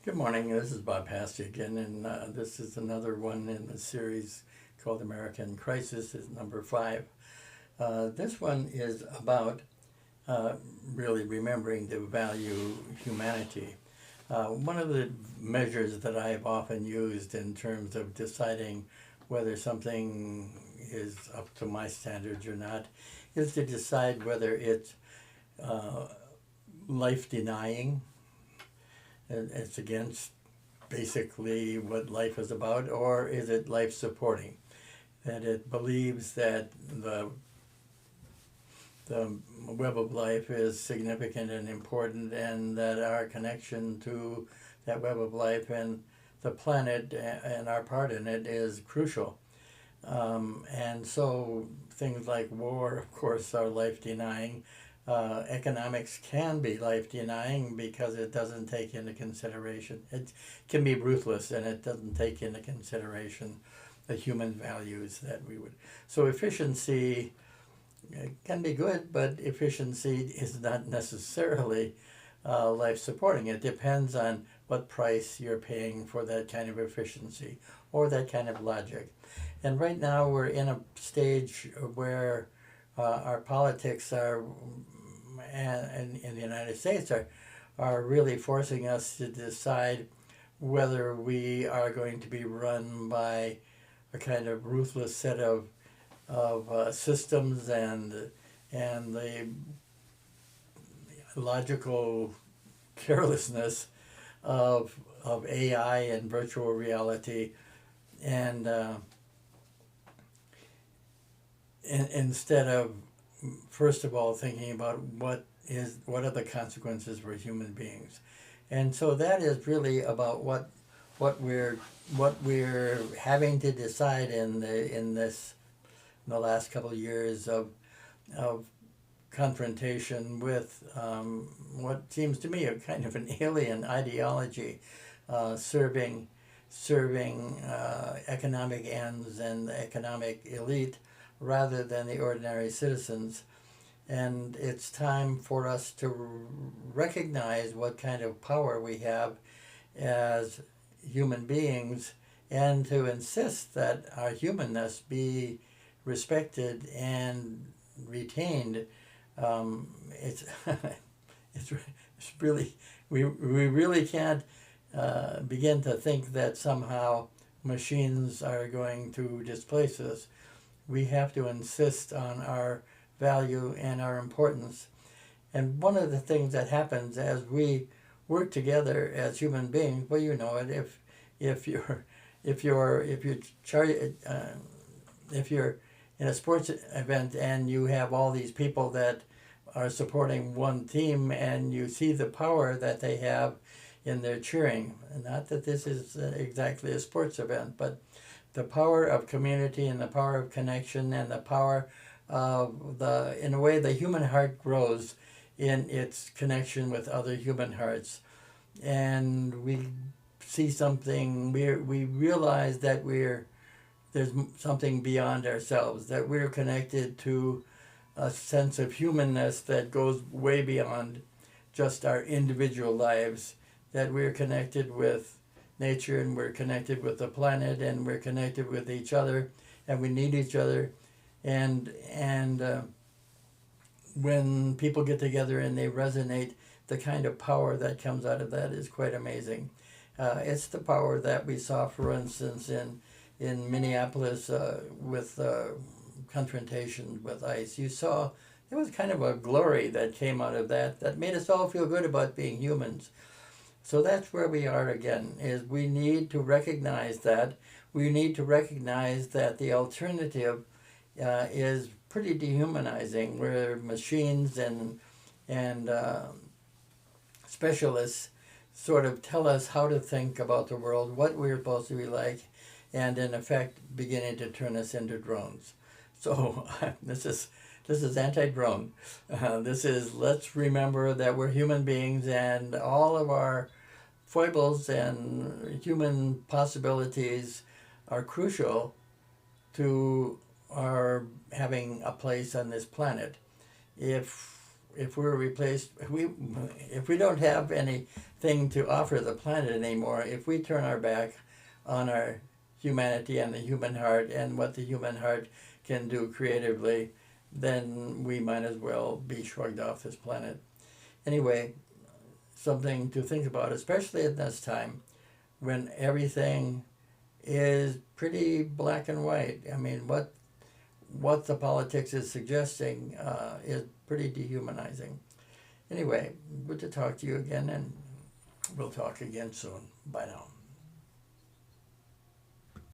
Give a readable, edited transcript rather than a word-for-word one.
Good morning. This is Bob Hasty again, and this is another one in the series called American Crisis. Is number 5. This one is about uh, really remembering to value humanity. One of the measures that I've often used in terms of deciding whether something is up to my standards or not is to decide whether it's uh, life denying. It's against basically what life is about, or is it life supporting? That it believes that the web of life is significant and important, and that our connection to that web of life and the planet and our part in it is crucial. And so things like war, of course, are life denying. Economics can be life denying because it doesn't take into consideration, it can be ruthless and it doesn't take into consideration the human values that we would. So efficiency can be good, but efficiency is not necessarily life supporting. It depends on what price you're paying for that kind of efficiency or that kind of logic. And right now we're in a stage where our politics are, and in the United States, are really forcing us to decide whether we are going to be run by a kind of ruthless set of systems and the logical carelessness of AI and virtual reality, and instead of first of all thinking about what are the consequences for human beings. And so that is really about what we're what we're having to decide in the last couple of years of confrontation with what seems to me a kind of an alien ideology, serving economic ends and the economic elite rather than the ordinary citizens. And it's time for us to recognize what kind of power we have as human beings, and to insist that our humanness be respected and retained. It's, it's really, we really can't begin to think that somehow machines are going to displace us. We have to insist on our value and our importance. And one of the things that happens as we work together as human beings, well, you know it. If you're if you're if you're if you're in a sports event and you have all these people that are supporting one team, and you see the power that they have in their cheering. Not that this is exactly a sports event, but the power of community and the power of connection and the power of in a way, the human heart grows in its connection with other human hearts. And we see something, we realize that there's something beyond ourselves, that we're connected to a sense of humanness that goes way beyond just our individual lives, that we're connected with nature, and we're connected with the planet, and we're connected with each other, and we need each other. And when people get together and they resonate, the kind of power that comes out of that is quite amazing. It's the power that we saw, for instance, in Minneapolis with confrontation with ICE. You saw there was kind of a glory that came out of that made us all feel good about being humans. So that's where we are again, is we need to recognize that. We need to recognize that the alternative is pretty dehumanizing, where machines and specialists sort of tell us how to think about the world, what we're supposed to be like, and in effect beginning to turn us into drones. So this is anti-drone. This is, let's remember that we're human beings, and all of our foibles and human possibilities are crucial to our having a place on this planet. If if we're replaced, if we don't have anything to offer the planet anymore, if we turn our back on our humanity and the human heart and what the human heart can do creatively, then we might as well be shrugged off this planet. Anyway, something to think about, especially at this time when everything is pretty black and white. I mean, what the politics is suggesting is pretty dehumanizing. Anyway, good to talk to you again, and we'll talk again soon. Bye now.